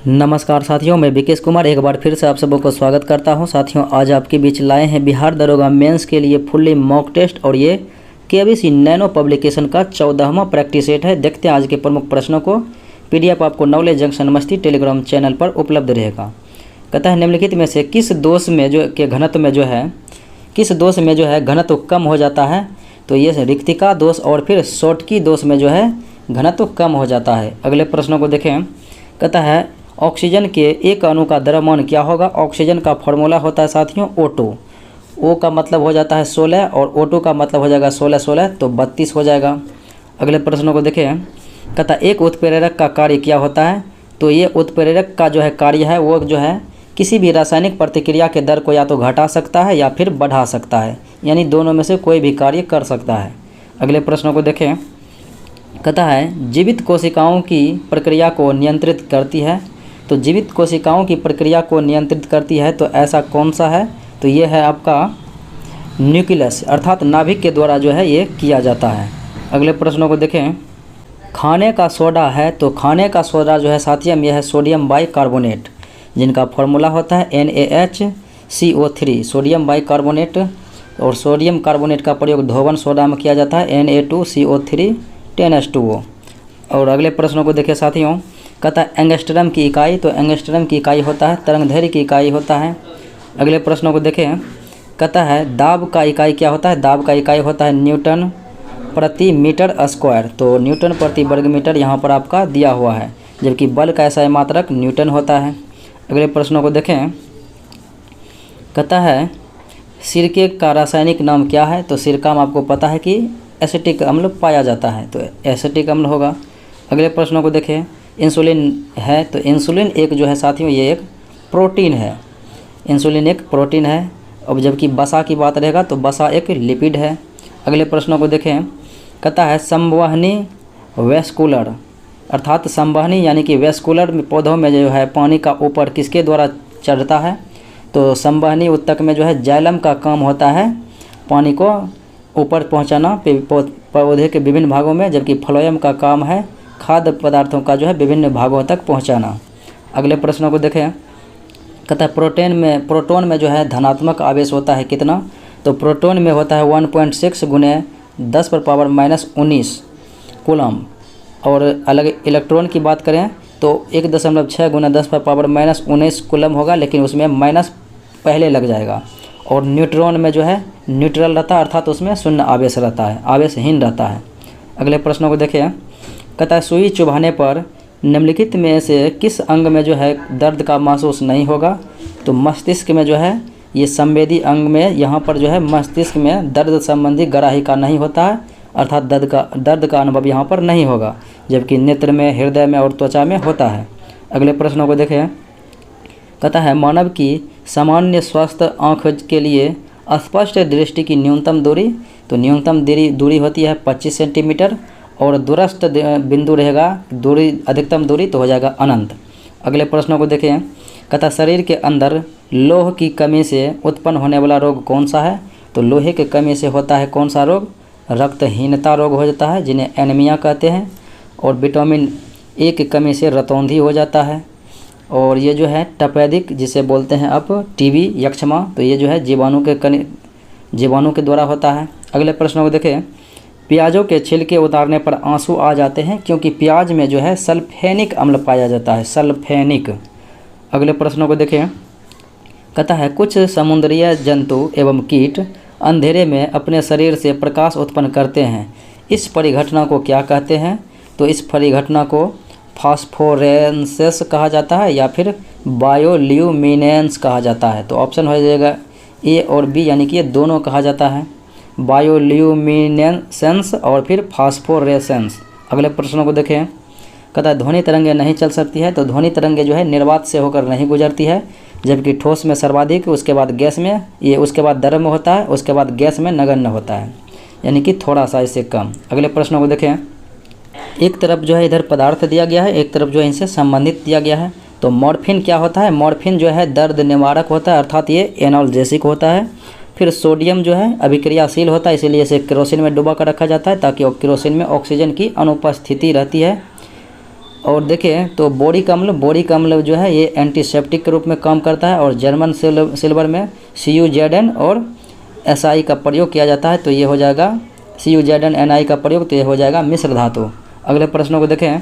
नमस्कार साथियों, मैं विकेश कुमार एक बार फिर से आप सबों को स्वागत करता हूं। साथियों, आज आपके बीच लाए हैं बिहार दरोगा मेंस के लिए फुल्ली मॉक टेस्ट और ये केबीसी नैनो पब्लिकेशन का 14वां प्रैक्टिस सेट है। देखते हैं आज के प्रमुख प्रश्नों को। पीडीएफ आपको नॉलेज जंक्शन मस्ती टेलीग्राम चैनल पर उपलब्ध रहेगा। कहता है निम्नलिखित में से किस दोष में घनत्व में जो है घनत्व कम हो जाता है। तो ये रिक्तिका दोष और फिर शॉटकी दोष में जो है घनत्व कम हो जाता है। अगले प्रश्नों को देखें। कहता है ऑक्सीजन के एक अणु का द्रव्यमान क्या होगा। ऑक्सीजन का फॉर्मूला होता है साथियों O2। O का मतलब हो जाता है 16 और O2 का मतलब हो जाएगा 16 तो 32 हो जाएगा। अगले प्रश्नों को देखें। कहता है एक उत्प्रेरक का कार्य क्या होता है। तो ये उत्प्रेरक का जो है कार्य है वो जो है किसी भी रासायनिक प्रतिक्रिया के दर को या तो घटा सकता है या फिर बढ़ा सकता है, यानी दोनों में से कोई भी कार्य कर सकता है। अगले प्रश्नों को देखें। कहता है जीवित कोशिकाओं की प्रक्रिया को नियंत्रित करती है। तो जीवित कोशिकाओं की प्रक्रिया को नियंत्रित करती है तो ऐसा कौन सा है। तो ये है आपका न्यूक्लियस अर्थात नाभिक के द्वारा जो है ये किया जाता है। अगले प्रश्नों को देखें। खाने का सोडा है तो खाने का सोडा जो है साथियों यह है सोडियम बाइकार्बोनेट, जिनका फॉर्मूला होता है NaHCO3 सोडियम बाइकार्बोनेट। और सोडियम कार्बोनेट का प्रयोग धोवन सोडा में किया जाता है Na2CO3 10H2O। और अगले प्रश्नों को देखें साथियों। कहता है एंगस्ट्रम की इकाई। तो एंगस्ट्रम की इकाई होता है तरंगदैर्घ्य की इकाई होता है। अगले प्रश्नों को देखें। कहता है दाब का इकाई क्या होता है। दाब का इकाई होता है न्यूटन प्रति मीटर स्क्वायर। तो न्यूटन प्रति वर्ग मीटर यहाँ पर आपका दिया हुआ है, जबकि बल का ऐसा मात्रक न्यूटन होता है। अगले प्रश्नों को देखें। कहता है सिरके का रासायनिक नाम क्या है। तो सिरका में आपको पता है कि एसिटिक अम्ल पाया जाता है, तो एसिटिक अम्ल होगा। अगले प्रश्नों को देखें। इंसुलिन है तो इंसुलिन एक जो है साथियों ये एक प्रोटीन है। इंसुलिन एक प्रोटीन है। अब जबकि वसा की बात रहेगा तो वसा एक लिपिड है। अगले प्रश्नों को देखें। कहता है संवहनी वेस्कुलर अर्थात संवहनी यानी कि वेस्कुलर में पौधों में जो है पानी का ऊपर किसके द्वारा चढ़ता है। तो संवहनी उत्तक में जो है जाइलम का काम होता है पानी को ऊपर पहुंचाना पौधे के विभिन्न भागों में, जबकि फ्लोएम का काम है खाद्य पदार्थों का जो है विभिन्न भागों तक पहुंचाना। अगले प्रश्नों को देखें। कहता है प्रोटॉन में जो है धनात्मक आवेश होता है कितना। तो प्रोटॉन में होता है 1.6 गुने 10⁻⁻19 कूलम। और अलग इलेक्ट्रॉन की बात करें तो 1.6 गुना 10⁻⁻19 कूलम होगा, लेकिन उसमें माइनस पहले लग जाएगा। और न्यूट्रॉन में जो है न्यूट्रल रहता है अर्थात उसमें शून्य आवेश रहता है, आवेशहीन रहता है। अगले प्रश्नों को देखें। कहता है सुई चुभाने पर निम्नलिखित में से किस अंग में जो है दर्द का महसूस नहीं होगा। तो मस्तिष्क में जो है ये संवेदी अंग में यहाँ पर जो है मस्तिष्क में दर्द संबंधी गराही का नहीं होता है अर्थात दर्द का अनुभव यहाँ पर नहीं होगा, जबकि नेत्र में, हृदय में और त्वचा में होता है। अगले प्रश्नों को देखें। कहता है मानव की सामान्य स्वस्थ आँख के लिए स्पष्ट दृष्टि की न्यूनतम दूरी। तो न्यूनतम दूरी होती है 25 सेंटीमीटर और दूरस्थ बिंदु रहेगा अधिकतम दूरी तो हो जाएगा अनंत। अगले प्रश्नों को देखें। कहता शरीर के अंदर लोह की कमी से उत्पन्न होने वाला रोग कौन सा है। तो लोहे की कमी से होता है कौन सा रोग। रक्तहीनता रोग हो जाता है जिन्हें एनीमिया कहते हैं। और विटामिन ए की कमी से रतौंधी हो जाता है। और ये जो है तपेदिक जिसे बोलते हैं अब टीबी यक्ष्मा, तो ये जो है जीवाणु के द्वारा होता है। अगले प्रश्नों को देखें। प्याजों के छिलके उतारने पर आंसू आ जाते हैं क्योंकि प्याज में जो है सल्फेनिक अम्ल पाया जाता है, सल्फेनिक। अगले प्रश्नों को देखें। कहता है कुछ समुद्रीय जंतु एवं कीट अंधेरे में अपने शरीर से प्रकाश उत्पन्न करते हैं। इस परिघटना को क्या कहते हैं। तो इस परिघटना को फास्फोरेंसेस कहा जाता है या फिर बायोल्यूमिनेंस कहा जाता है। तो ऑप्शन हो जाएगा ए और बी, यानी कि ये दोनों कहा जाता है, बायोल्यूमिनेसेंस और फिर फास्फोरेसेंस। अगले प्रश्नों को देखें। कहता है ध्वनि तरंगें नहीं चल सकती है। तो ध्वनि तरंगें जो है निर्वात से होकर नहीं गुजरती है, जबकि ठोस में सर्वाधिक, उसके बाद गैस में, ये उसके बाद द्रव में होता है, उसके बाद गैस में नगण्य होता है, यानी कि थोड़ा सा इससे कम। अगले प्रश्नों को देखें। एक तरफ जो है इधर पदार्थ दिया गया है, एक तरफ जो है इनसे संबंधित दिया गया है। तो मॉर्फिन क्या होता है। मॉर्फिन जो है दर्द निवारक होता है अर्थात ये एनाल्जेसिक होता है। फिर सोडियम जो है अभिक्रियाशील होता है, इसीलिए इसे केरोसिन में डुबा कर रखा जाता है ताकि केरोसिन में ऑक्सीजन की अनुपस्थिति रहती है। और देखें तो बोरिक अम्ल जो है ये एंटीसेप्टिक के रूप में काम करता है और जर्मन सिल्वर में CuZn और Si का प्रयोग किया जाता है, तो ये हो जाएगा CuZn Ni का प्रयोग, तो ये हो जाएगा मिश्र धातु। अगले प्रश्नों को देखें,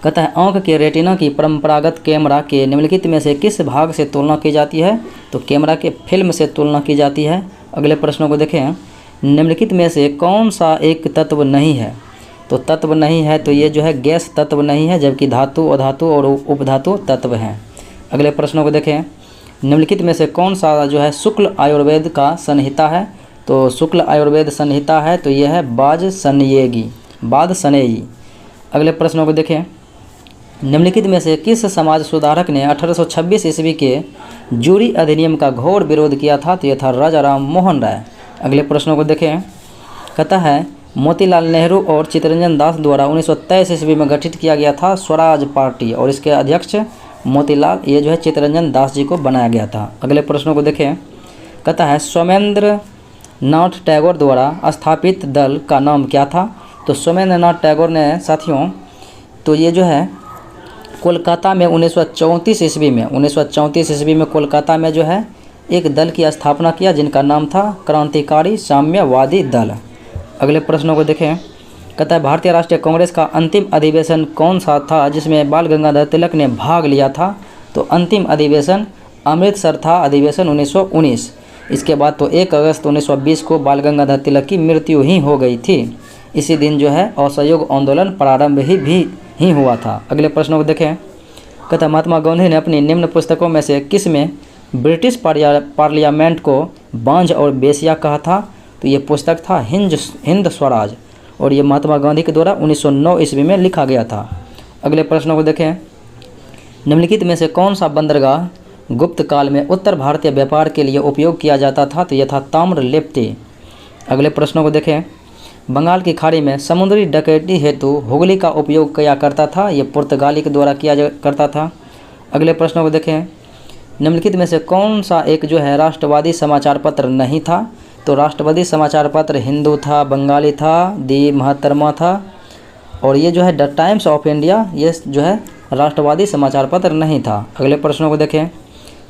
कहता है आँख के रेटिना की परंपरागत कैमरा के निम्नलिखित में से किस भाग से तुलना की जाती है, तो कैमरा के फिल्म से तुलना की जाती है। अगले प्रश्नों को देखें, निम्नलिखित में से कौन सा एक तत्व नहीं है, तो तत्व नहीं है तो ये जो है गैस तत्व नहीं है, जबकि धातु, अधातु और उपधातु तत्व हैं। अगले प्रश्नों को देखें, निम्नलिखित में से कौन सा जो है शुक्ल आयुर्वेद का संहिता है, तो शुक्ल आयुर्वेद संहिता है तो यह है बाद सनेयी। अगले प्रश्नों को देखें, निम्नलिखित में से किस समाज सुधारक ने 1826 ईस्वी के जूरी अधिनियम का घोर विरोध किया था, तो यह था राजा राम मोहन राय। अगले प्रश्नों को देखें, कहता है मोतीलाल नेहरू और चित्तरंजन दास द्वारा 1923 ईस्वी में गठित किया गया था स्वराज पार्टी और इसके अध्यक्ष मोतीलाल ये जो है चित्तरंजन दास जी को बनाया गया था। अगले प्रश्नों को देखें, कहता है सोमेंद्र नाथ टैगोर द्वारा स्थापित दल का नाम क्या था, तो सोमेंद्र नाथ टैगोर ने साथियों तो ये जो है कोलकाता में 1934 ईस्वी में कोलकाता में जो है एक दल की स्थापना किया जिनका नाम था क्रांतिकारी साम्यवादी दल। अगले प्रश्नों को देखें, कहता है भारतीय राष्ट्रीय कांग्रेस का अंतिम अधिवेशन कौन सा था जिसमें बाल गंगाधर तिलक ने भाग लिया था, तो अंतिम अधिवेशन अमृतसर था, अधिवेशन 1919। इसके बाद तो 1 अगस्त 1920 को बाल गंगाधर तिलक की मृत्यु ही हो गई थी। इसी दिन जो है असहयोग आंदोलन प्रारंभ ही हुआ था। अगले प्रश्नों को देखें, कहता है महात्मा गांधी ने अपनी निम्न पुस्तकों में से किस में ब्रिटिश पार्लियामेंट को बांझ और बेसिया कहा था, तो ये पुस्तक था हिंद स्वराज और ये महात्मा गांधी के द्वारा 1909 ईस्वी में लिखा गया था। अगले प्रश्नों को देखें, निम्नलिखित में से कौन सा बंदरगाह गुप्त काल में उत्तर भारतीय व्यापार के लिए उपयोग किया जाता था, तो यह था ताम्रलिप्ति। अगले प्रश्नों को देखें, बंगाल की खाड़ी में समुद्री डकैती हेतु हुगली का उपयोग किया करता था, ये पुर्तगाली के द्वारा किया करता था। अगले प्रश्नों को देखें, निम्नलिखित में से कौन सा एक जो है राष्ट्रवादी समाचार पत्र नहीं था, तो राष्ट्रवादी समाचार पत्र हिंदू था, बंगाली था, दी महतरमा था और ये जो है द टाइम्स ऑफ इंडिया ये जो है राष्ट्रवादी समाचार पत्र नहीं था। अगले प्रश्नों को देखें,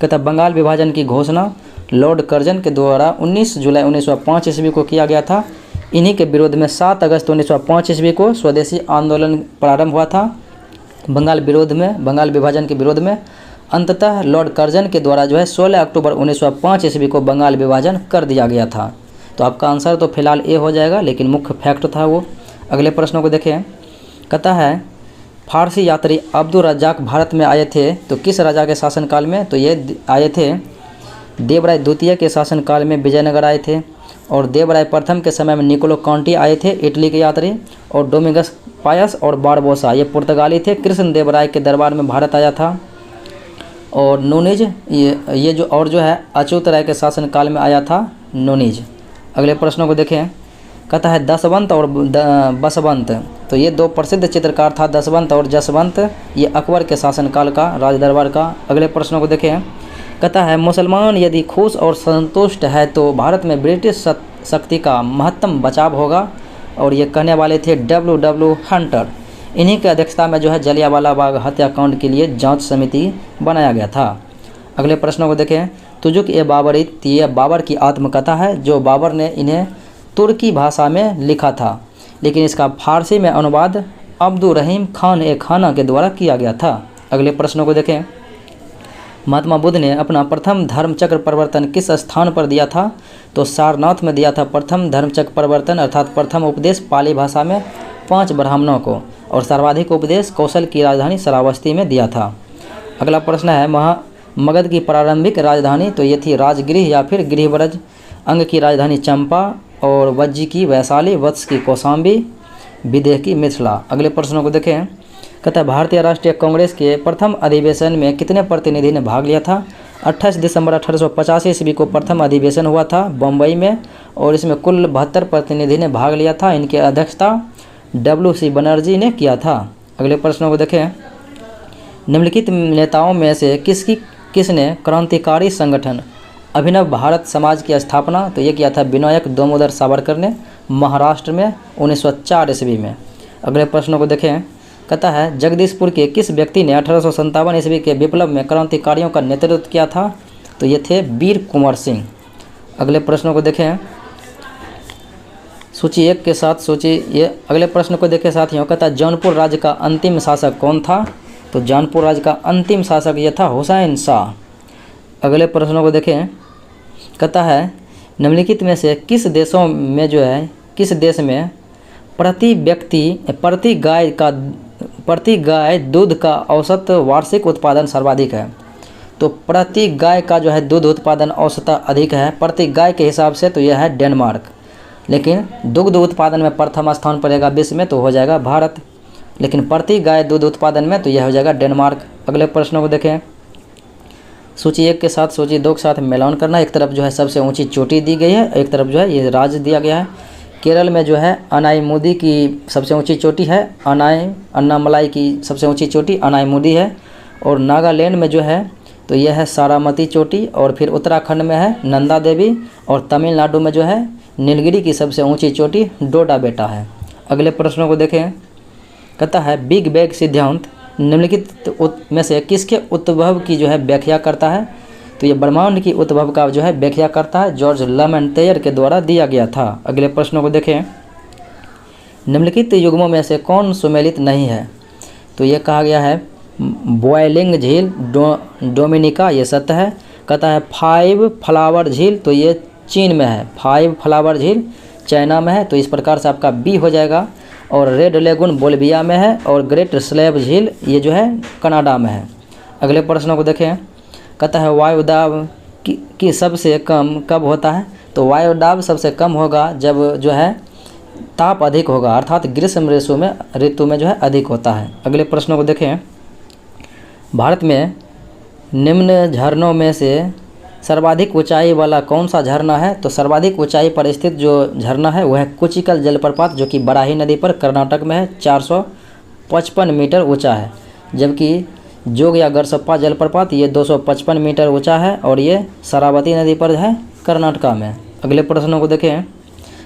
कहता बंगाल विभाजन की घोषणा लॉर्ड कर्जन के द्वारा 19 जुलाई 1905 ईस्वी को किया गया था। इन्हीं के विरोध में 7 अगस्त 1905 ईस्वी को स्वदेशी आंदोलन प्रारंभ हुआ था बंगाल विभाजन के विरोध में। अंततः लॉर्ड कर्जन के द्वारा जो है 16 अक्टूबर 1905 ईस्वी को बंगाल विभाजन कर दिया गया था। तो आपका आंसर तो फिलहाल ए हो जाएगा, लेकिन मुख्य फैक्ट था वो। अगले प्रश्नों को देखें, कहता है फारसी यात्री अब्दुल रज्जाक भारत में आए थे तो किस राजा के शासनकाल में, तो ये आए थे देवराय द्वितीय के शासनकाल में विजयनगर आए थे और देवराय प्रथम के समय में निकोलो कॉन्टी आए थे इटली के यात्री और डोमिंगस पायस और बारबोसा ये पुर्तगाली थे। कृष्ण देव राय के दरबार में भारत आया था और नूनिज ये जो और जो है अच्युत राय के शासनकाल में आया था नूनिज। अगले प्रश्नों को देखें, कहता है दसवंत और बसवंत तो ये 2 प्रसिद्ध चित्रकार था दसवंत और जसवंत, ये अकबर के शासनकाल का राज दरबार का। अगले प्रश्नों को देखें, कहता है मुसलमान यदि खुश और संतुष्ट है तो भारत में ब्रिटिश शक्ति का महत्तम बचाव होगा और ये कहने वाले थे W हंटर। इन्हीं की अध्यक्षता में जो है जलियांवाला बाग हत्याकांड के लिए जांच समिति बनाया गया था। अगले प्रश्नों को देखें, तुजुक ए बाबरी ये बाबर की आत्मकथा है जो बाबर ने इन्हें तुर्की भाषा में लिखा था, लेकिन इसका फारसी में अनुवाद अब्दुल रहीम खान ए खाना के द्वारा किया गया था। अगले प्रश्नों को देखें, महात्मा बुद्ध ने अपना प्रथम धर्मचक्र परिवर्तन किस स्थान पर दिया था, तो सारनाथ में दिया था प्रथम धर्मचक्र परिवर्तन अर्थात प्रथम उपदेश पाली भाषा में 5 ब्राह्मणों को और सर्वाधिक उपदेश कौशल की राजधानी श्रावस्ती में दिया था। अगला प्रश्न है मगध की प्रारंभिक राजधानी, तो ये थी राजगृह या फिर गृहव्रज, अंग की राजधानी चंपा और वज्जी की वैशाली, वत्स की कौशाम्बी, विदेह की मिथिला। अगले प्रश्नों को देखें, कहता है भारतीय राष्ट्रीय कांग्रेस के प्रथम अधिवेशन में कितने प्रतिनिधि ने भाग लिया था। 28 दिसंबर 1885 ईस्वी को प्रथम अधिवेशन हुआ था बम्बई में और इसमें कुल 72 प्रतिनिधि ने भाग लिया था। इनकी अध्यक्षता WC बनर्जी ने किया था। अगले प्रश्नों को देखें, निम्नलिखित नेताओं में से किसने क्रांतिकारी संगठन अभिनव भारत समाज की स्थापना, तो ये किया था विनायक दामोदर सावरकर ने महाराष्ट्र में 1904 ईस्वी में। अगले प्रश्नों को देखें, कहता है जगदीशपुर के किस व्यक्ति ने 1857 ईस्वी के विप्लव में क्रांतिकारियों का नेतृत्व किया था? तो ये थे वीर कुंवर सिंह। अगले प्रश्नों को देखें सूची 1 के साथ। अगले प्रश्न को देखें साथियों। कहता है जौनपुर राज्य का अंतिम शासक कौन था? तो जौनपुर राज्य का अंतिम शासक यह था हुसैन शाह। अगले प्रश्नों को देखें। कहता है निम्नलिखित में से किस देश में प्रति गाय दूध का औसत वार्षिक उत्पादन सर्वाधिक है? तो प्रति गाय का जो है दूध उत्पादन औसत अधिक है प्रति गाय के हिसाब से, तो यह है डेनमार्क। लेकिन दुग्ध उत्पादन में प्रथम स्थान पर रहेगा विश्व में, तो हो जाएगा भारत। लेकिन प्रति गाय दूध उत्पादन में तो यह हो जाएगा डेनमार्क। अगले प्रश्नों को देखें। सूची 1 के साथ सूची 2 के साथ मिलान करना। एक तरफ जो है सबसे ऊंची चोटी दी गई है, एक तरफ जो है ये राज्य दिया गया है। केरल में जो है अनाईमुदी की सबसे ऊंची चोटी है, अन्नामलाई की सबसे ऊंची चोटी अनाईमुदी है। और नागालैंड में जो है तो यह है सारामती चोटी। और फिर उत्तराखंड में है नंदा देवी। और तमिलनाडु में जो है नीलगिरी की सबसे ऊंची चोटी डोडा बेटा है। अगले प्रश्नों को देखें। कहता है बिग बैंग सिद्धांत निम्नलिखित में से किसके उद्भव की जो है व्याख्या करता है? तो ये ब्रह्मांड की उद्भव का जो है व्याख्या करता है, जॉर्ज लेमेंटेयर के द्वारा दिया गया था। अगले प्रश्नों को देखें। निम्नलिखित युग्मों में से कौन सुमेलित नहीं है? तो ये कहा गया है बॉयलिंग झील डोमिनिका, ये सत्य है। कहता है 5 फ्लावर झील, तो ये चीन में है। 5 फ्लावर झील चाइना में है, तो इस प्रकार से आपका बी हो जाएगा। और रेड लेगून बोलिविया में है। और ग्रेट स्लैब झील ये जो है कनाडा में है। अगले प्रश्नों को देखें। कहता है वायुदाब की सबसे कम कब होता है? तो वायुदाब सबसे कम होगा जब जो है ताप अधिक होगा, अर्थात ग्रीष्म ऋतु में जो है अधिक होता है। अगले प्रश्नों को देखें। भारत में निम्न झरनों में से सर्वाधिक ऊंचाई वाला कौन सा झरना है? तो सर्वाधिक ऊंचाई पर स्थित जो झरना है वह है कुचिकल जलप्रपात, जो कि बराही नदी पर कर्नाटक में है, 455 मीटर ऊंचा है। जबकि जोग या गरसप्पा जलप्रपात ये 255 मीटर ऊंचा है और ये शरावती नदी पर है कर्नाटका में। अगले प्रश्नों को देखें।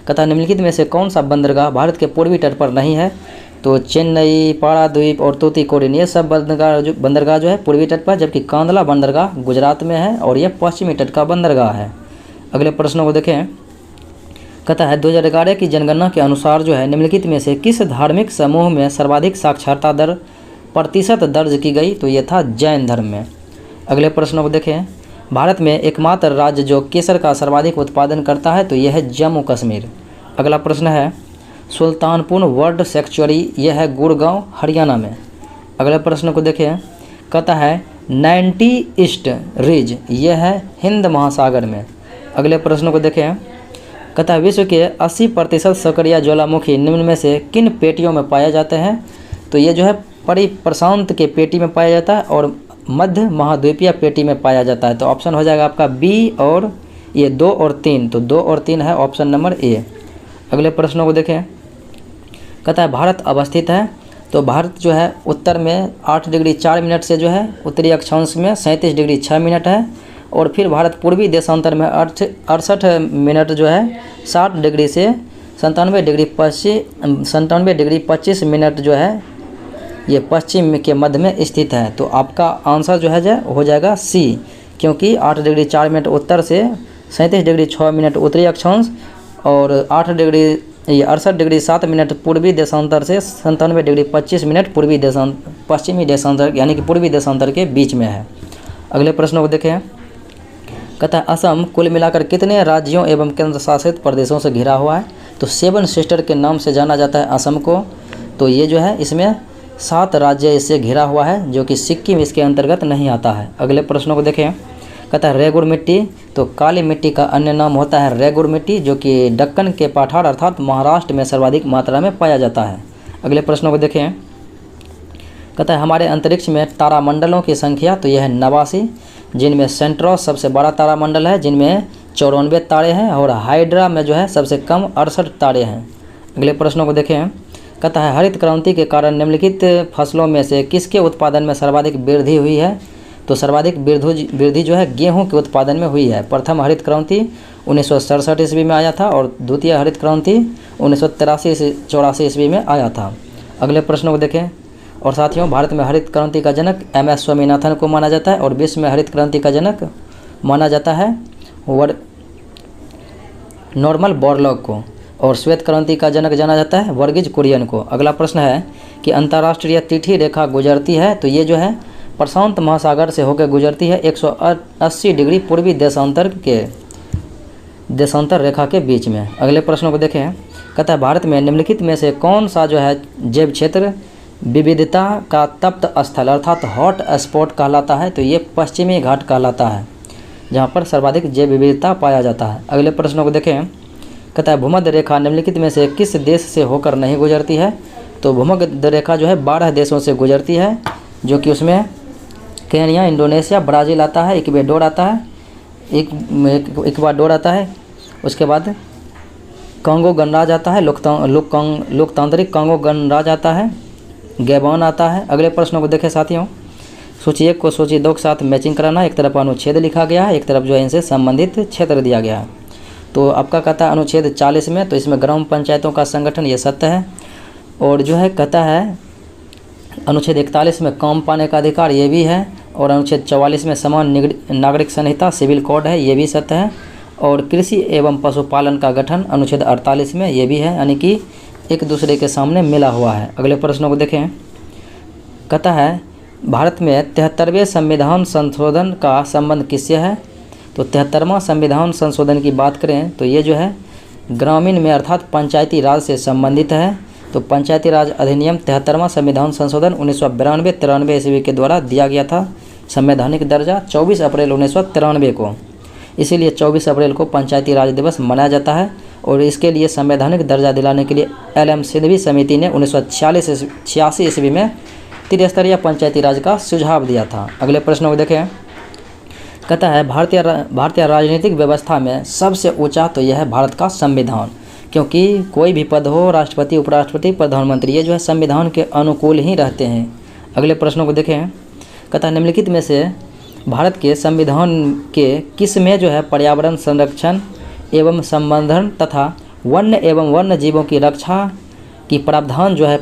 कहता निम्नलिखित में से कौन सा बंदरगाह भारत के पूर्वी तट पर नहीं है? तो चेन्नई, पारादीप और तूतीकोरिन ये सब बंदरगाह जो है पूर्वी तट पर, जबकि कांदला बंदरगाह गुजरात में है और यह पश्चिमी तट का बंदरगाह है। अगले प्रश्नों को देखें। कहता है 2011 की जनगणना के अनुसार जो है निम्नलिखित में से किस धार्मिक समूह में सर्वाधिक साक्षरता दर प्रतिशत दर्ज की गई? तो ये था जैन धर्म में। अगले प्रश्नों को देखें। भारत में एकमात्र राज्य जो केसर का सर्वाधिक उत्पादन करता है तो यह है जम्मू कश्मीर। अगला प्रश्न है सुल्तानपुर वर्ल्ड सेंचुरी यह है गुड़गांव हरियाणा में। अगले प्रश्न को देखें। कहता है 90 ईस्ट रिज यह है हिंद महासागर में। अगले प्रश्न को देखें। कहता है विश्व के 80% सक्रिय ज्वालामुखी निम्न में से किन पेटियों में पाए जाते हैं? तो ये जो है परिप्रशांत के पेटी में पाया जाता है और मध्य महाद्वीपीय पेटी में पाया जाता है। तो ऑप्शन हो जाएगा आपका बी और ये 2 और 3, तो 2 और 3 है ऑप्शन नंबर ए। अगले प्रश्नों को देखें। कहता है भारत अवस्थित है, तो भारत जो है उत्तर में 8 डिग्री 4 मिनट से जो है उत्तरी अक्षांश में 37 डिग्री 6 मिनट है। और फिर भारत पूर्वी देशांतर में 68 मिनट जो है 60 डिग्री से 97 डिग्री 25 मिनट जो है ये पश्चिम के मध्य में स्थित है। तो आपका आंसर जो है हो जाएगा सी, क्योंकि 8 डिग्री 4 मिनट उत्तर से 37 डिग्री 6 मिनट उत्तरी अक्षांश और 68 डिग्री 7 मिनट पूर्वी देशांतर से 97 डिग्री 25 मिनट पश्चिमी देशांतर यानी कि पूर्वी देशांतर के बीच में है। अगले प्रश्न को देखें। कहता है असम कुल मिलाकर कितने राज्यों एवं केंद्र शासित प्रदेशों से घिरा हुआ है? तो 7 सिस्टर के नाम से जाना जाता है असम को। तो ये जो है इसमें 7 राज्य इससे घिरा हुआ है, जो कि सिक्किम इसके अंतर्गत नहीं आता है। अगले प्रश्नों को देखें। कहता है रेगुर मिट्टी, तो काली मिट्टी का अन्य नाम होता है रेगुर मिट्टी, जो कि दक्कन के पठार अर्थात महाराष्ट्र में सर्वाधिक मात्रा में पाया जाता है। अगले प्रश्नों को देखें। कहता है हमारे अंतरिक्ष में तारामंडलों की संख्या, तो यह है 89, जिनमें सेंट्रोस सबसे बड़ा तारामंडल है जिनमें 94 तारे हैं और हाइड्रा में जो है सबसे कम 68 तारे हैं। अगले प्रश्नों को देखें। कहता है हरित क्रांति के कारण निम्नलिखित फसलों में से किसके उत्पादन में सर्वाधिक वृद्धि हुई है? तो सर्वाधिक वृद्धि जो है गेहूं के उत्पादन में हुई है। प्रथम हरित क्रांति 1967 ईस्वी में आया था और द्वितीय हरित क्रांति 1983 से 84 ईस्वी में आया था। अगले प्रश्न को देखें। और साथियों भारत में हरित क्रांति का जनक MS स्वामीनाथन को माना जाता है और विश्व में हरित क्रांति का जनक माना जाता है नॉर्मन बोरलॉग को, और श्वेत क्रांति का जनक जाना जाता है वर्गीज कुरियन को। अगला प्रश्न है कि अंतर्राष्ट्रीय तिथि रेखा गुजरती है, तो ये जो है प्रशांत महासागर से होकर गुजरती है 180 डिग्री पूर्वी देशांतर रेखा के बीच में। अगले प्रश्नों को देखें। कहता है भारत में निम्नलिखित में से कौन सा जो है जैव क्षेत्र विविधता का तप्त स्थल अर्थात हॉट स्पॉट कहलाता है, तो ये पश्चिमी घाट कहलाता है जहाँ पर सर्वाधिक जैव विविधता पाया जाता है। अगले प्रश्नों को देखें। कहता है भूमध्य रेखा निम्नलिखित में से किस देश से होकर नहीं गुजरती है, तो भूमध्य रेखा जो है 12 देशों से गुजरती है, जो कि उसमें केन्या, इंडोनेशिया, ब्राज़ील आता है, इक्वाडोर आता है, इक्वाडोर आता है, उसके बाद कांगो गणराज आता है, लोकतांत्रिक कांगो गणराज आता है, गैबॉन आता है। अगले प्रश्नों को देखें साथियों। सूची 1 को सूची 2 के साथ मैचिंग कराना, एक तरफ अनुच्छेद लिखा गया है, एक तरफ जो है इनसे संबंधित क्षेत्र दिया गया है। तो आपका कहता है अनुच्छेद 40 में, तो इसमें ग्राम पंचायतों का संगठन ये सत्य है, और जो है कहता है अनुच्छेद 41 में काम पाने का अधिकार ये भी है, और अनुच्छेद 44 में समान नागरिक संहिता सिविल कोड है, ये भी सत्य है, और कृषि एवं पशुपालन का गठन अनुच्छेद 48 में ये भी है, यानी कि एक दूसरे के सामने मिला हुआ है। अगले प्रश्नों को देखें। कहता है भारत में 73वें संविधान संशोधन का संबंध किससे है, तो 73वां संविधान संशोधन की बात करें तो ये जो है ग्रामीण में अर्थात पंचायती राज से संबंधित है। तो पंचायती राज अधिनियम 73वां संविधान संशोधन 1992-93 ईस्वी के द्वारा दिया गया था संवैधानिक दर्जा 24 अप्रैल 1993 को, इसीलिए 24 अप्रैल को पंचायती राज दिवस मनाया जाता है। और इसके लिए संवैधानिक दर्जा दिलाने के लिए LM सिंघवी समिति ने 1986 ईस्वी में त्रिस्तरीय पंचायती राज का सुझाव दिया था। अगले प्रश्न को देखें। कहता है भारतीय राजनीतिक व्यवस्था में सबसे ऊंचा तो यह है भारत का संविधान, क्योंकि कोई भी पद हो, राष्ट्रपति, उपराष्ट्रपति, प्रधानमंत्री, ये जो है संविधान के अनुकूल ही रहते हैं। अगले प्रश्नों को देखें। कहता है निम्नलिखित में से भारत के संविधान के किस में जो है पर्यावरण संरक्षण एवं संवर्धन तथा वन्य एवं वन्य जीवों की रक्षा की प्रावधान जो है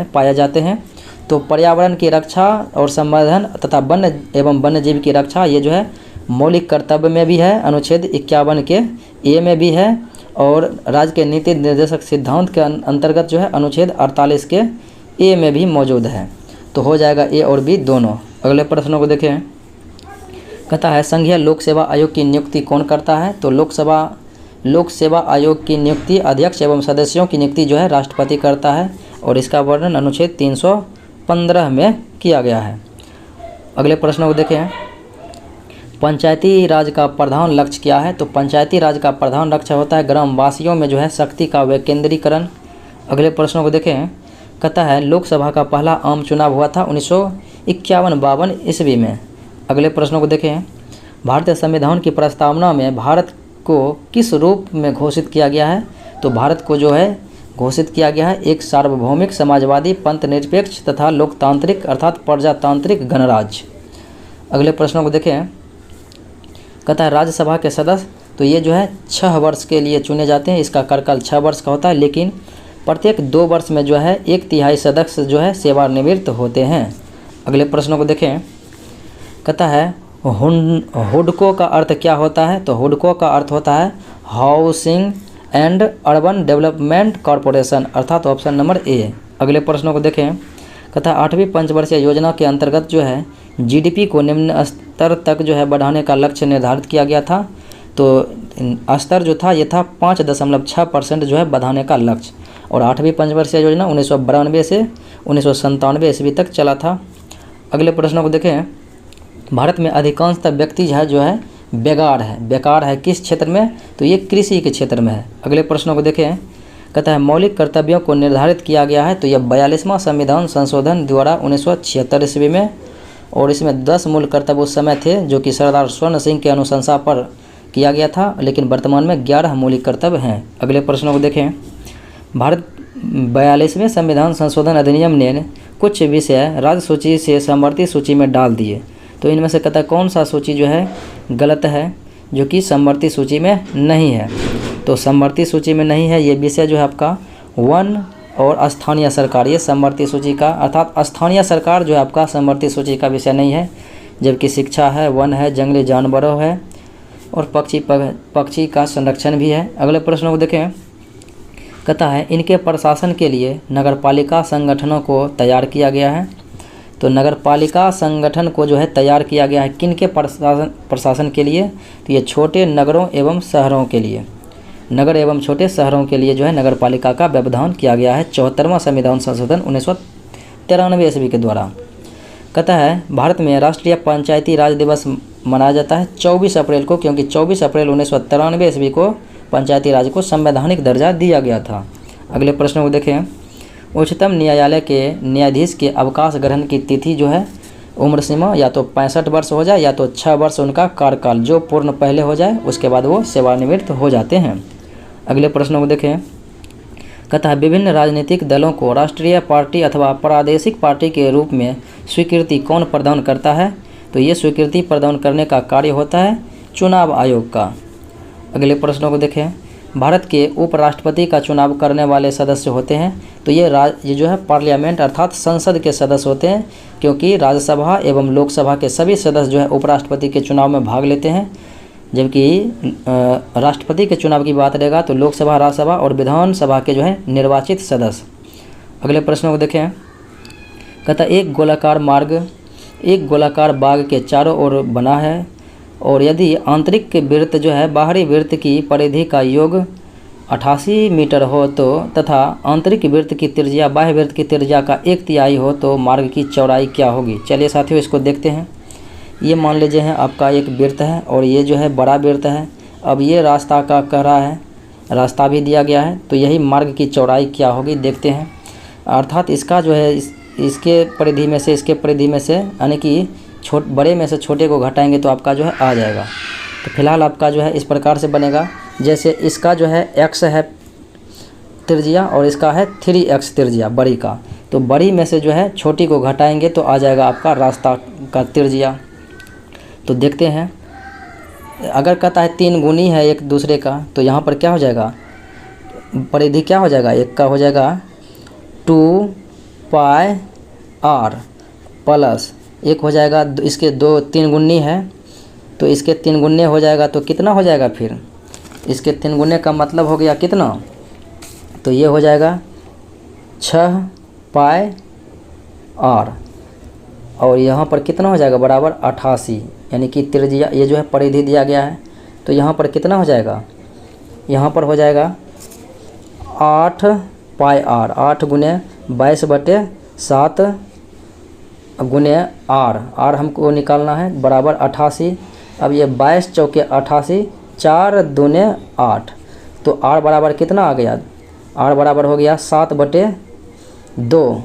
पाए जाते हैं। तो पर्यावरण की रक्षा और संवर्धन तथा वन्य एवं वन्य जीव की रक्षा ये जो है मौलिक कर्तव्य में भी है, अनुच्छेद 51 के ए में भी है, और राज्य के नीति निर्देशक सिद्धांत के अंतर्गत जो है अनुच्छेद 48 के ए में भी मौजूद है। तो हो जाएगा ए और बी दोनों। अगले प्रश्नों को देखें। कहता है संघीय लोक सेवा आयोग की नियुक्ति कौन करता है, तो लोक सेवा आयोग की नियुक्ति अध्यक्ष एवं सदस्यों की नियुक्ति जो है राष्ट्रपति करता है, और इसका वर्णन अनुच्छेद 315 में किया गया है। अगले प्रश्नों को देखें। पंचायती राज का प्रधान लक्ष्य क्या है, तो पंचायती राज का प्रधान लक्ष्य होता है ग्रामवासियों में जो है शक्ति का विकेंद्रीकरण। अगले प्रश्नों को देखें। कहता है लोकसभा का पहला आम चुनाव हुआ था 1951-52 ईस्वी में। अगले प्रश्नों को देखें। भारतीय संविधान की प्रस्तावना में भारत को किस रूप में घोषित किया गया है, तो भारत को जो है घोषित किया गया है एक सार्वभौमिक, समाजवादी, पंथ निरपेक्ष तथा लोकतांत्रिक अर्थात प्रजातांत्रिक गणराज्य। अगले प्रश्नों को देखें। कहता है राज्यसभा के सदस्य तो ये जो है 6 वर्ष के लिए चुने जाते हैं, इसका कार्यकाल 6 वर्ष का होता है, लेकिन प्रत्येक 2 वर्ष में जो है 1/3 सदस्य जो है सेवानिवृत्त होते हैं। अगले प्रश्नों को देखें। कहता है हुडको का अर्थ क्या होता है, तो हुडको का अर्थ होता है housing and urban development corporation, अर्थात ऑप्शन नंबर ए। अगले प्रश्नों को देखें। कहता है 8वीं पंचवर्षीय योजना के अंतर्गत जो है GDP को निम्न स्तर तक जो है बढ़ाने का लक्ष्य निर्धारित किया गया था। तो स्तर जो था ये था 5.6% जो है बढ़ाने का लक्ष्य, और 8वीं पंचवर्षीय योजना 1992 से 1997 ईस्वी तक चला था। अगले प्रश्नों को देखें। भारत में अधिकांशतः व्यक्ति जो है बेकार है किस क्षेत्र में, तो ये कृषि के क्षेत्र में है। अगले प्रश्नों को देखें। कहता है मौलिक कर्तव्यों को निर्धारित किया गया है, तो यह 42वां संविधान संशोधन द्वारा 1976 ईस्वी में, और इसमें 10 मूल कर्तव्य उस समय थे जो कि सरदार स्वर्ण सिंह के अनुशंसा पर किया गया था, लेकिन वर्तमान में 11 मौलिक कर्तव्य हैं। अगले प्रश्नों को देखें। भारत 42वें संविधान संशोधन अधिनियम ने कुछ विषय राज्य सूची से समवर्ती सूची में डाल दिए, तो इनमें से कहता है कौन सा सूची जो है गलत है, जो कि समवर्ती सूची में नहीं है। तो समवर्ती सूची में नहीं है ये विषय जो है आपका 1 और स्थानीय सरकार, ये समवर्ती सूची का, अर्थात स्थानीय सरकार जो है आपका समवर्ती सूची का विषय नहीं है, जबकि शिक्षा है, वन है, जंगली जानवरों है और पक्षी का संरक्षण भी है। अगले प्रश्न को देखें, कहता है इनके प्रशासन के लिए नगरपालिका संगठनों को तैयार किया गया है। तो नगरपालिका संगठन को जो है तैयार किया गया है किनके प्रशासन के लिए, तो ये छोटे नगरों एवं शहरों के लिए, नगर एवं छोटे शहरों के लिए जो है नगरपालिका का व्यवधान किया गया है 74वां संविधान संशोधन 1993 ईस्वी के द्वारा। कहता है भारत में राष्ट्रीय पंचायती राज दिवस मनाया जाता है 24 अप्रैल को, क्योंकि 24 अप्रैल 1993 ईस्वी को पंचायती राज को संवैधानिक दर्जा दिया गया था। अगले प्रश्न को देखें, उच्चतम न्यायालय के न्यायाधीश के अवकाश ग्रहण की तिथि जो है, उम्र सीमा या तो 65 वर्ष हो जाए या तो 6 वर्ष उनका कार्यकाल जो पूर्ण पहले हो जाए, उसके बाद वो सेवानिवृत्त हो जाते हैं। अगले प्रश्न को देखें, कहता है विभिन्न राजनीतिक दलों को राष्ट्रीय पार्टी अथवा प्रादेशिक पार्टी के रूप में स्वीकृति कौन प्रदान करता है, तो ये स्वीकृति प्रदान करने का कार्य होता है चुनाव आयोग का। अगले प्रश्नों को देखें, भारत के उपराष्ट्रपति का चुनाव करने वाले सदस्य होते हैं, तो ये जो है पार्लियामेंट अर्थात संसद के सदस्य होते हैं, क्योंकि राज्यसभा एवं लोकसभा के सभी सदस्य जो है उपराष्ट्रपति के चुनाव में भाग लेते हैं, जबकि राष्ट्रपति के चुनाव की बात रहेगा तो लोकसभा, राज्यसभा और विधानसभा के जो है निर्वाचित सदस्य। अगले प्रश्नों को देखें, कहता एक गोलाकार बाग के चारों ओर बना है और यदि आंतरिक वृत्त जो है बाहरी वृत्त की परिधि का योग 88 मीटर हो तो तथा आंतरिक वृत्त की त्रिज्या बाह्य वृत्त की त्रिज्या का 1/3 हो तो मार्ग की चौड़ाई क्या होगी। चलिए साथियों इसको देखते हैं। ये मान लीजिए है आपका एक वृत्त है और ये जो है बड़ा वृत्त है। अब ये रास्ता का कह रहा है, रास्ता भी दिया गया है, तो यही मार्ग की चौड़ाई क्या होगी देखते हैं। अर्थात इसका जो है इसके परिधि में से इसके परिधि में से यानी कि बड़े में से छोटे को घटाएंगे तो आपका जो है आ जाएगा। तो फिलहाल आपका जो है इस प्रकार से बनेगा, जैसे इसका जो है x है त्रिज्या और इसका है 3x त्रिज्या बड़ी का, तो बड़ी में से जो है छोटी को घटाएंगे तो आ जाएगा आपका रास्ता का त्रिज्या। तो देखते हैं, अगर कहता है 3 गुनी है एक दूसरे का, तो यहाँ पर क्या हो जाएगा, परिधि क्या हो जाएगा, एक का हो जाएगा 2 पाई r प्लस एक हो जाएगा इसके 3 गुनी है तो इसके 3 गुने हो जाएगा, तो कितना हो जाएगा फिर इसके 3 गुने का मतलब हो गया कितना, तो ये हो जाएगा 6 पाई r और यहाँ पर कितना हो जाएगा बराबर 88, यानी कि त्रिज्या ये जो है परिधि दिया गया है, तो यहाँ पर कितना हो जाएगा, यहाँ पर हो जाएगा 8 पाई r, 8 गुने 22/7 गुने r हमको निकालना है बराबर 88। अब ये 22 चौके 88, 4 दूने 8, तो r बराबर कितना आ गया, r बराबर हो गया 7/2,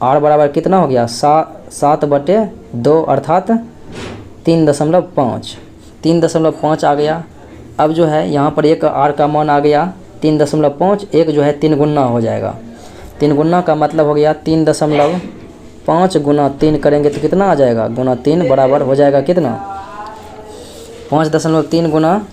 r बराबर कितना हो गया 7/2 अर्थात 3.5 आ गया। अब जो है यहाँ पर एक r का मान आ गया 3.5, एक जो है 3 गुना हो जाएगा, 3 गुना का मतलब हो गया 3.5 गुना 3 करेंगे तो कितना आ जाएगा, गुना 3 बराबर हो जाएगा कितना 5.3 गुना,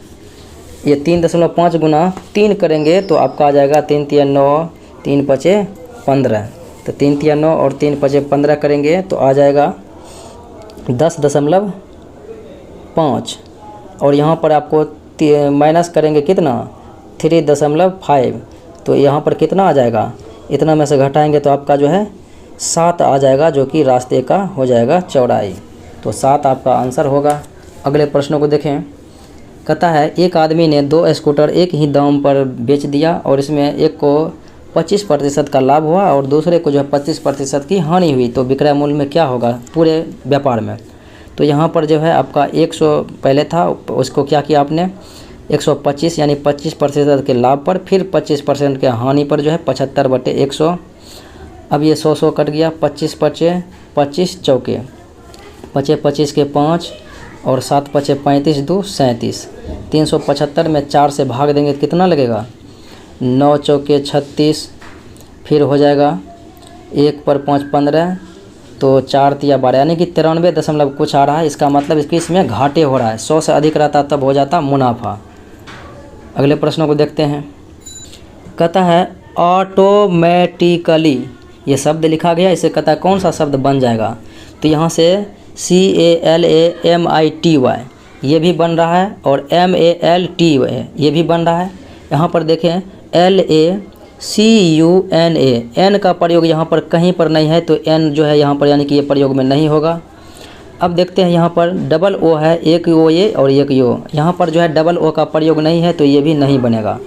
ये 3.5 गुना 3 करेंगे तो आपका आ जाएगा 3 × 9, 3 × 5 15, तो 3 × 9 और 3 × 5 15 करेंगे तो आ जाएगा 10.5 और यहाँ पर आपको माइनस करेंगे कितना 3.5, तो यहाँ पर कितना आ जाएगा, इतना में से घटाएंगे तो आपका जो है 7 आ जाएगा, जो कि रास्ते का हो जाएगा चौड़ाई, तो 7 आपका आंसर होगा। अगले प्रश्नों को देखें, कहता है एक आदमी ने 2 स्कूटर एक ही दाम पर बेच दिया और इसमें एक को 25% का लाभ हुआ और दूसरे को जो है 25% की हानि हुई, तो विक्रय मूल्य में क्या होगा पूरे व्यापार में। तो यहाँ पर जो है आपका 100 पहले था, उसको क्या किया आपने 125 यानी 25% के लाभ पर, फिर 25% के हानि पर जो है 75/100। अब ये 100 कट गया, 25 × 25 चौके 25 के 5 और 7 × 5 35 2 37, 375 में 4 से भाग देंगे तो कितना लगेगा 9 चौके 36, फिर हो जाएगा 1 पर 5 15, तो 4 × 12 यानी कि 93 कुछ आ रहा है। इसका मतलब इसमें घाटे हो रहा है, 100 से अधिक रहता तब हो जाता मुनाफा। अगले प्रश्नों को देखते हैं, कहता है ऑटोमेटिकली ये शब्द लिखा गया, इसे कहता है कौन सा शब्द बन जाएगा, तो यहाँ से CALAMITY ये भी बन रहा है और MALTY ये भी बन रहा है। यहाँ पर देखें LACUNA, N का प्रयोग यहाँ पर कहीं पर नहीं है, तो N जो है यहाँ पर यानी कि ये प्रयोग में नहीं होगा। अब देखते हैं यहाँ पर डबल ओ है, एक ओ ये और एक यो, यहाँ पर जो है डबल ओ का प्रयोग नहीं है, तो ये भी नहीं बनेगा।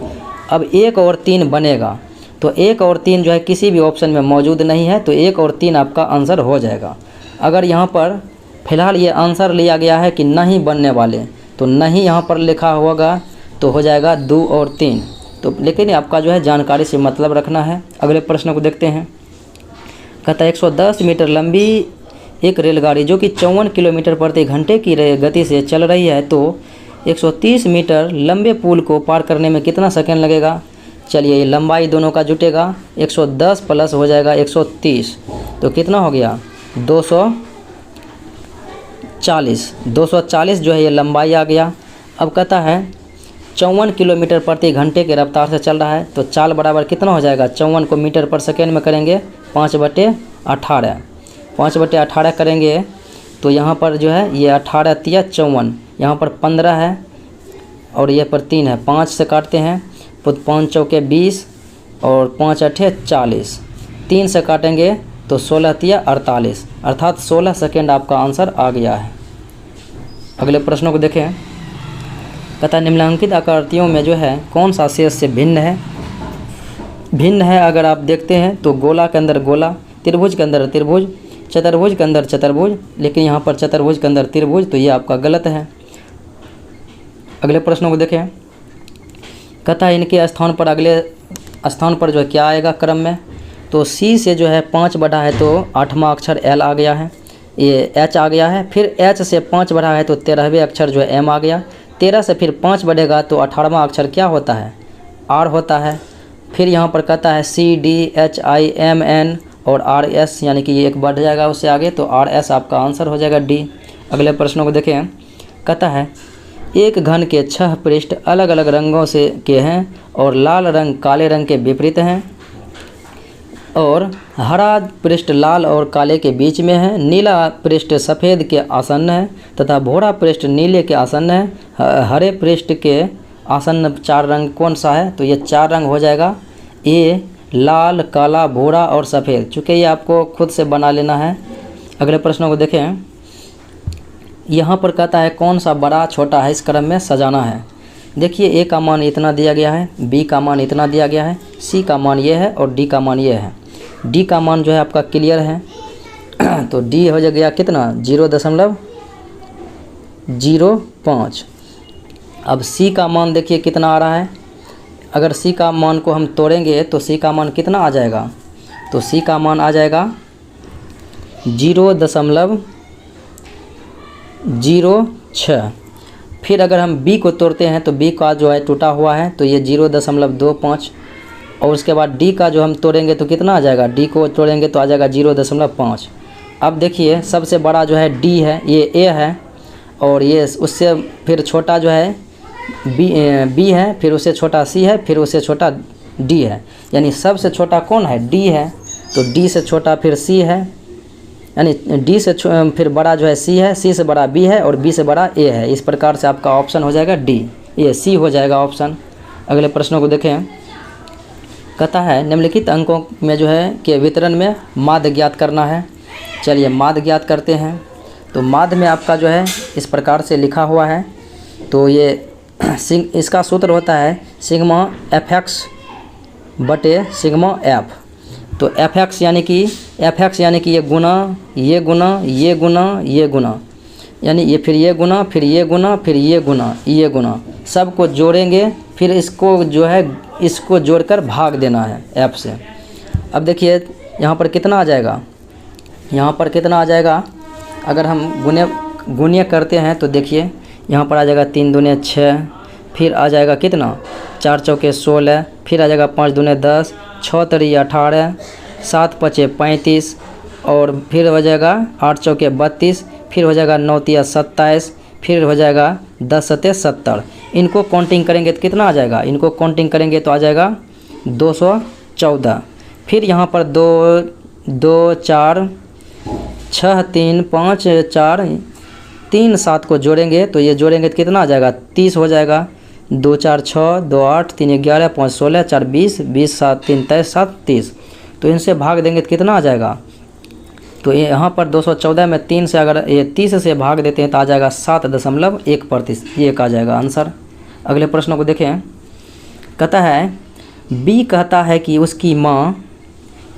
अब 1 और 3 बनेगा, तो 1 और 3 जो है किसी भी ऑप्शन में मौजूद नहीं है, तो 1 और 3 आपका आंसर हो जाएगा। अगर यहाँ पर फिलहाल ये आंसर लिया गया है कि नहीं बनने वाले, तो नहीं यहाँ पर लिखा होगा तो हो जाएगा 2 और 3। तो लेकिन आपका जो है जानकारी से मतलब रखना है। अगले प्रश्न को देखते हैं। कहता है 110 मीटर लंबी एक रेलगाड़ी जो कि 54 किलोमीटर प्रति घंटे की गति से चल रही है, तो 130 मीटर लंबे पुल को पार करने में कितना सेकंड लगेगा। चलिए ये लंबाई दोनों का जुटेगा, 110 प्लस हो जाएगा 130, तो कितना हो गया 240 जो है ये लंबाई आ गया। अब कहता है 54 किलोमीटर प्रति घंटे के रफ्तार से चल रहा है, तो चाल बराबर कितना हो जाएगा, 54 को मीटर पर सेकेंड में करेंगे 5/18, 5/18 करेंगे, तो यहाँ पर जो है ये 18 तिया 54, यहाँ पर 15 है और ये पर 3 है, 5 से काटते हैं तो 5 चौके 20 और 5 अठे 40, 3 से काटेंगे तो 16 तिया 48, अर्थात 16 सेकेंड आपका आंसर आ गया है। अगले प्रश्नों को देखें। कहता है निम्नलिखित आकृतियों में जो है कौन सा शेष से भिन्न है। अगर आप देखते हैं तो गोला के अंदर गोला, त्रिभुज के अंदर त्रिभुज, चतुर्भुज के अंदर चतुर्भुज, लेकिन यहाँ पर चतुर्भुज के अंदर त्रिभुज, तो ये आपका गलत है। अगले प्रश्नों को देखें। कहता है इनके स्थान पर अगले स्थान पर जो है क्या आएगा क्रम में, तो C से जो है 5 बढ़ा है तो 8वां अक्षर L आ गया है, ये H आ गया है, फिर H से 5 बढ़ा है तो 13वें अक्षर जो है M आ गया, 13 से फिर 5 बढ़ेगा तो 18वां अक्षर क्या होता है, R होता है। फिर यहाँ पर कहता है CDHIMN और RS, यानी कि ये एक बढ़ जाएगा उससे आगे, तो RS आपका आंसर हो जाएगा D। अगले प्रश्नों को देखें। कहता है एक घन के 6 पृष्ठ अलग अलग रंगों से के हैं और लाल रंग काले रंग के विपरीत हैं और हरा पृष्ठ लाल और काले के बीच में है, नीला पृष्ठ सफ़ेद के आसन्न है तथा भूरा पृष्ठ नीले के आसन्न है, हरे पृष्ठ के आसन्न 4 रंग कौन सा है, तो ये 4 रंग हो जाएगा, ये लाल काला भूरा और सफ़ेद, चूँकि ये आपको खुद से बना लेना है। अगले प्रश्नों को देखें। यहाँ पर कहता है कौन सा बड़ा छोटा है इस क्रम में सजाना है। देखिए A का मान इतना दिया गया है, B का मान इतना दिया गया है, C का मान ये है और D का मान ये है। D का मान जो है आपका क्लियर है, तो D हो गया कितना 0.05। अब C का मान देखिए कितना आ रहा है, अगर C का मान को हम तोड़ेंगे तो C का मान कितना आ जाएगा, तो C का मान आ जाएगा 0.06। फिर अगर हम B को तोड़ते हैं तो B का जो है टूटा हुआ है तो ये 0.25, और उसके बाद D का जो हम तोड़ेंगे तो कितना आ जाएगा, D को तोड़ेंगे तो आ जाएगा 0.5। अब देखिए सबसे बड़ा जो है D है, ये A है, और ये उससे फिर छोटा जो है B है, फिर उससे छोटा C है, फिर उससे छोटा D है, यानी सबसे छोटा कौन है, D है, तो D से छोटा फिर C है, यानी D से फिर बड़ा जो है C है, C से बड़ा B है और B से बड़ा A है। इस प्रकार से आपका ऑप्शन हो जाएगा D, ये C हो जाएगा ऑप्शन। अगले प्रश्नों को देखें। कहता है निम्नलिखित अंकों में जो है के वितरण में माध्य ज्ञात करना है। चलिए माध्य ज्ञात करते हैं। तो माध्य में आपका जो है इस प्रकार से लिखा हुआ है, तो ये इसका सूत्र होता है सिग्मा FX बटे सिग्मा F। तो FX यानी कि ये गुना ये गुना ये गुना ये गुना, यानी ये फिर ये गुना फिर ये गुना फिर ये गुना सबको जोड़ेंगे, फिर इसको जो है इसको जोड़कर भाग देना है F से। अब देखिए यहाँ पर कितना आ जाएगा, यहाँ पर कितना आ जाएगा, अगर हम गुण्य करते हैं तो देखिए यहाँ पर आ जाएगा 3 दूने 6, फिर आ जाएगा कितना 4 चौके 16, फिर आ जाएगा 5 दूने 10, 6 तरी 18, 7 पचे 35, और फिर हो जाएगा 8 चौके 32, फिर हो जाएगा 9 तिया 27, फिर हो जाएगा 10 सते 70। इनको काउंटिंग करेंगे तो कितना आ जाएगा, इनको काउंटिंग करेंगे तो आ जाएगा 240। 14। फिर यहाँ पर 2 2 4 6 3 5 4 3 7 को जोड़ेंगे तो ये जोड़ेंगे तो कितना आ जाएगा 30 हो जाएगा। 2 4 6 2 8 3 11 5 16 4 20 20 7 3 23 7 30। तो इनसे भाग देंगे तो कितना आ जाएगा, तो ये यहाँ पर 214 में 3 से अगर ये 30 से भाग देते हैं तो आ जाएगा 7.1%, ये एक आ जाएगा आंसर। अगले प्रश्न को देखें। कहता है बी कहता है कि उसकी माँ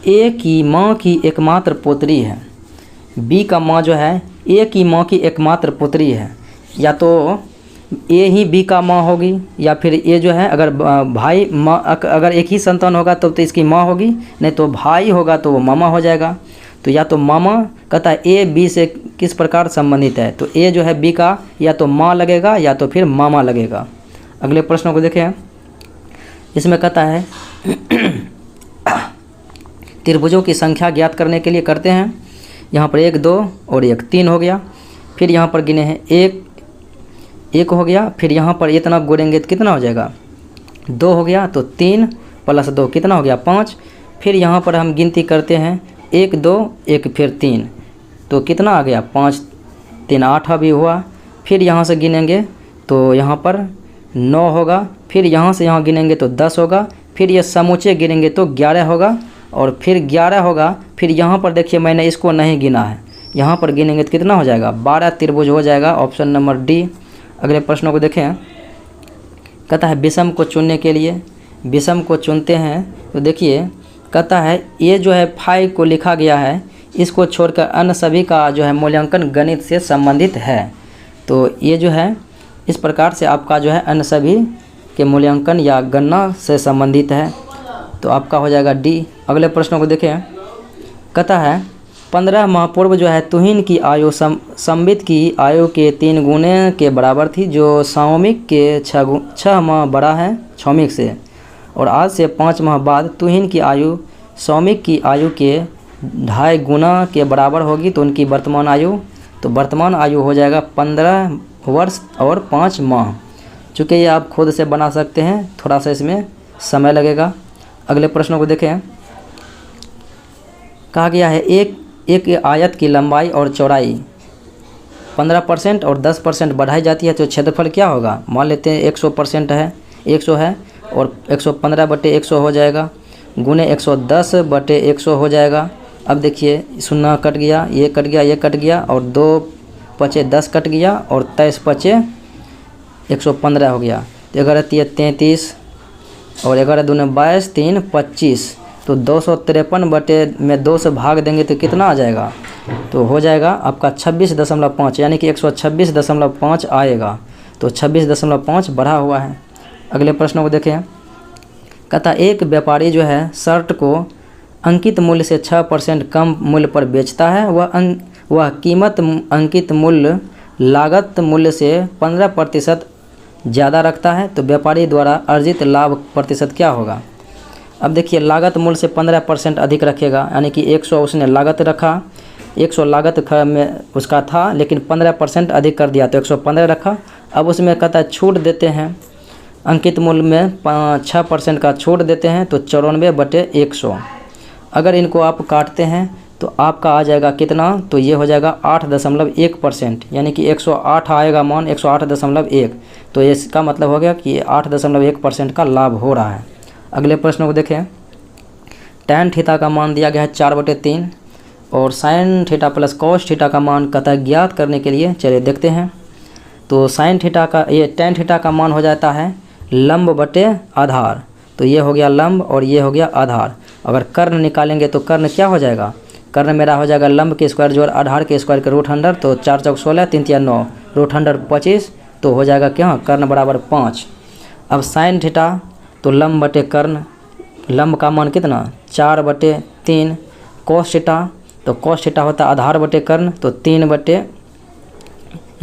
ए की माँ की एकमात्र पुत्री है। बी का माँ जो है ए की माँ की एकमात्र पुत्री है, या तो ए ही बी का माँ होगी, या फिर ए जो है अगर भाई माँ अगर एक ही संतान होगा तो इसकी माँ होगी, नहीं तो भाई होगा तो वो मामा हो जाएगा। तो या तो मामा, कहता है ए बी से किस प्रकार संबंधित है, तो ए जो है बी का या तो माँ लगेगा या तो फिर मामा लगेगा। अगले प्रश्न को देखें। इसमें कहता है त्रिभुजों की संख्या ज्ञात करने के लिए करते हैं। यहाँ पर 1 2 और 1 3 हो गया। फिर यहाँ पर गिने हैं 1 हो गया। फिर यहाँ पर इतना जोड़ेंगे तो कितना हो जाएगा 2 हो गया, तो 3 + 2 कितना हो गया 5। फिर यहाँ पर हम गिनती करते हैं 1 2 1 फिर 3, तो कितना आ गया 5 3 8 अभी हुआ। फिर यहाँ से गिनेंगे तो यहाँ पर 9 होगा। फिर यहाँ से यहाँ गिनेंगे तो 10 होगा। फिर ये समूचे गिनेंगे तो 11 होगा, और फिर 11 होगा। फिर यहाँ पर देखिए मैंने इसको नहीं गिना है, यहाँ पर गिनेंगे तो कितना हो जाएगा 12 त्रिभुज हो जाएगा, ऑप्शन नंबर डी। अगले प्रश्नों को देखें। कहता है विषम को चुनने के लिए, विषम को चुनते हैं तो देखिए कहता है ये जो है फाई को लिखा गया है, इसको छोड़कर अन्य सभी का जो है मूल्यांकन गणित से संबंधित है। तो ये जो है इस प्रकार से आपका जो है अन्य सभी के मूल्यांकन या गणना से संबंधित है, तो आपका हो जाएगा डी। अगले प्रश्नों को देखें। कहता है 15 माह पूर्व जो है तुहिन की आयु संबित की आयु के 3 गुने के बराबर थी, जो सौमिक के 6 माह बड़ा है सौमिक से, और आज से 5 माह बाद तुहिन की आयु सौमिक की आयु के 2.5 गुना के बराबर होगी। तो उनकी वर्तमान आयु, तो वर्तमान आयु हो जाएगा 15 वर्ष और 5 माह। चूँकि ये आप खुद से बना सकते हैं, थोड़ा सा इसमें समय लगेगा। अगले प्रश्नों को देखें। कहा गया है एक आयत की लंबाई और चौड़ाई 15% और 10% बढ़ाई जाती है तो क्षेत्रफल क्या होगा। मान लेते हैं 100% है, 100 है, और 115/100 हो जाएगा, गुने 110/100 हो जाएगा। अब देखिए 0 कट गया, ये कट गया, ये कट गया, और 2 × 10 कट गया, और 23 × 115 हो गया। तो 11 × 3 = 33, और 11 × 2 = 22, 3 = 25। तो 253 में 2 से भाग देंगे तो कितना आ जाएगा, तो हो जाएगा आपका 26.5, यानी कि 126.5 आएगा। तो 26.5 बढ़ा हुआ है। अगले प्रश्नों को देखें। कहता एक व्यापारी जो है शर्ट को अंकित मूल्य से 6% कम मूल्य पर बेचता है, वह कीमत अंकित मूल्य लागत मूल्य से 15% ज़्यादा रखता है, तो व्यापारी द्वारा अर्जित लाभ प्रतिशत क्या होगा। अब देखिए लागत मूल्य से 15% अधिक रखेगा, यानी कि 100 उसने लागत रखा, 100 लागत में उसका था, लेकिन 15% अधिक कर दिया तो 115 रखा। अब उसमें कहता है छूट देते हैं, अंकित मूल्य में 6% का छूट देते हैं, तो 94/100। अगर इनको आप काटते हैं तो आपका आ जाएगा कितना, तो ये हो जाएगा 8.1%, यानी कि 108 आएगा मान, 108.1। तो इसका मतलब हो गया कि 8.1% का लाभ हो रहा है। अगले प्रश्न को देखें। tan थीटा का मान दिया गया है 4/3, और sin थीटा + cos थीटा का मान कहता ज्ञात करने के लिए चलिए देखते हैं। तो sin थीटा का ये tan थीटा का मान हो जाता है लंब बटे आधार, तो ये हो गया लंब और ये हो गया आधार। अगर कर्ण निकालेंगे तो कर्ण क्या हो जाएगा, कर्ण मेरा हो जाएगा लंब के स्क्वायर जोड़ आधार के स्क्वायर के √100, तो 4 × 16 3 × 3 = 9, √100 25, तो हो जाएगा क्या कर्ण बराबर 5। अब sin थीटा तो लंब बटे कर्ण, लंब का मान कितना 4/3, cos थीटा तो cos थीटा होता है आधार बटे कर्ण, तो 3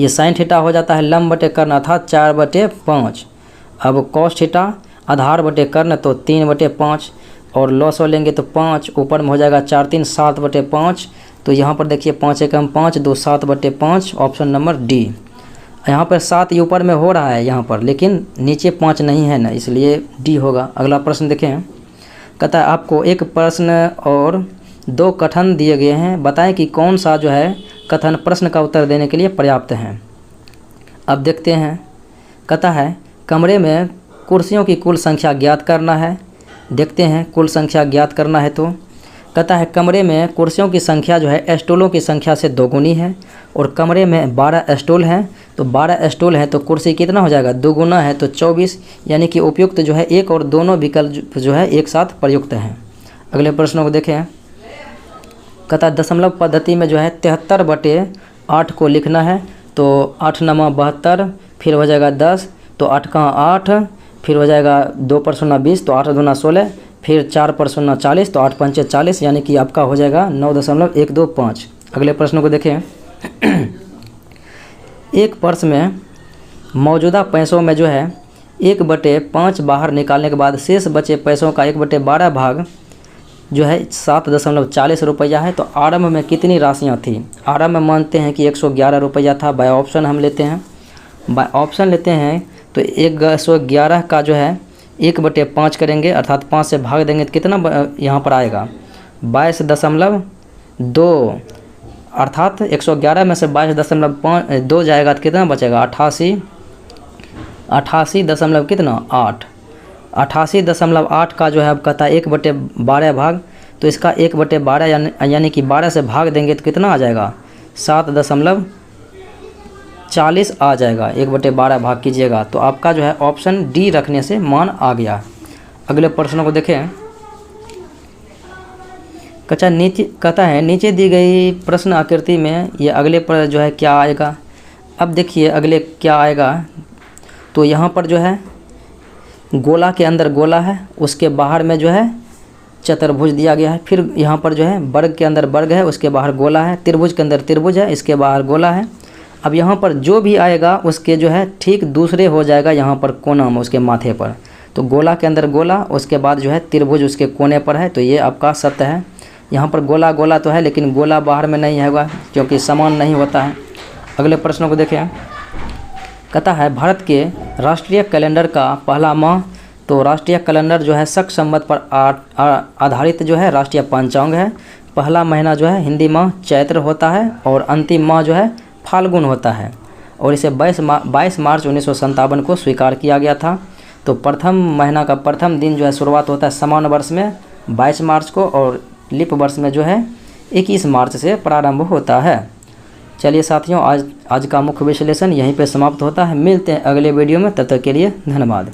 ये sin थीटा हो जाता है लंब बटे कर्ण अर्थात 4/5। अब cos थीटा आधार बटे कर्ण तो 3/5, और लॉस हो लेंगे तो 5 ऊपर में हो जाएगा 4 3 7/5। तो यहाँ पर देखिए 5 × 5 2 7/5, ऑप्शन नंबर डी। यहाँ पर 7 ऊपर में हो रहा है यहाँ पर, लेकिन नीचे 5 नहीं है ना, इसलिए डी होगा। अगला प्रश्न देखें। कहता है आपको एक प्रश्न और 2 कथन दिए गए हैं, बताएं कि कौन सा जो है कथन प्रश्न का उत्तर देने के लिए पर्याप्त है। अब देखते हैं। कहता है कमरे में कुर्सियों की कुल संख्या ज्ञात करना है। देखते हैं कुल संख्या ज्ञात करना है। तो कहता है कमरे में कुर्सियों की संख्या जो है स्टूलों की संख्या से 2 गुनी है, और कमरे में 12 स्टूल हैं, तो 12 स्टूल हैं तो कुर्सी कितना हो जाएगा, 2 गुना है तो 24, यानी कि उपयुक्त जो है एक और दोनों विकल्प जो है एक साथ प्रयुक्त हैं। अगले प्रश्नों को देखें। कहता है दशमलव पद्धति में जो है 73/8 को लिखना है, तो 8 नमा 72, फिर हो जाएगा 10, तो 8 का 8, फिर हो जाएगा 2 पर 0 20, तो 8 दूना 16, फिर 4 पर 0 40, तो 8 पंचे 40, यानी कि आपका हो जाएगा 9.125। अगले प्रश्न को देखें। एक पर्स में मौजूदा पैसों में जो है 1/5 बाहर निकालने के बाद शेष बचे पैसों का 1/12 भाग जो है 7.40 रुपया है। तो आरंभ में कितनी राशियाँ थी? आरंभ में मानते हैं कि 111 रुपया था। बाय ऑप्शन हम लेते हैं, बाय ऑप्शन लेते हैं तो 111 का जो है 1/5 करेंगे, अर्थात 5 से भाग देंगे तो कितना यहाँ पर आएगा 22.2, अर्थात 111 में से 22.2 जाएगा तो कितना बचेगा 88 दशमलव कितना 8, 88.8 का जो है अब कहता है 1/12 भाग, तो इसका 1/12 यानी कि 12 से भाग देंगे तो कितना आ जाएगा 7.40 आ जाएगा। 1/12 भाग कीजिएगा तो आपका जो है ऑप्शन डी रखने से मान आ गया। अगले प्रश्नों को देखें। कहता है नीचे दी गई प्रश्न आकृति में ये अगले पर जो है क्या आएगा। अब देखिए अगले क्या आएगा, तो यहाँ पर जो है गोला के अंदर गोला है, उसके बाहर में जो है चतुर्भुज दिया गया है। फिर यहाँ पर जो है वर्ग के अंदर वर्ग है, उसके बाहर गोला है। त्रिभुज के अंदर त्रिभुज है, इसके बाहर गोला है। अब यहाँ पर जो भी आएगा उसके जो है ठीक दूसरे हो जाएगा यहाँ पर कोना में, उसके माथे पर। तो गोला के अंदर गोला, उसके बाद जो है त्रिभुज उसके कोने पर है, तो ये आपका सत्य है। यहाँ पर गोला गोला तो है लेकिन गोला बाहर में नहीं होगा क्योंकि समान नहीं होता है। अगले प्रश्नों को देखें। कहता है भारत के राष्ट्रीय कैलेंडर का पहला माह, तो राष्ट्रीय कैलेंडर जो है शक संवत पर आधारित जो है राष्ट्रीय पंचांग है। पहला महीना जो है हिंदी माह चैत्र होता है और अंतिम माह जो है फाल्गुन होता है, और इसे 22 मार्च 1957 को स्वीकार किया गया था। तो प्रथम महीना का प्रथम दिन जो है शुरुआत होता है समान वर्ष में 22 मार्च को, और लीप वर्ष में जो है 21 मार्च से प्रारंभ होता है। चलिए साथियों, आज का मुख्य विश्लेषण यहीं पे समाप्त होता है। मिलते हैं अगले वीडियो में, तब तक के लिए धन्यवाद।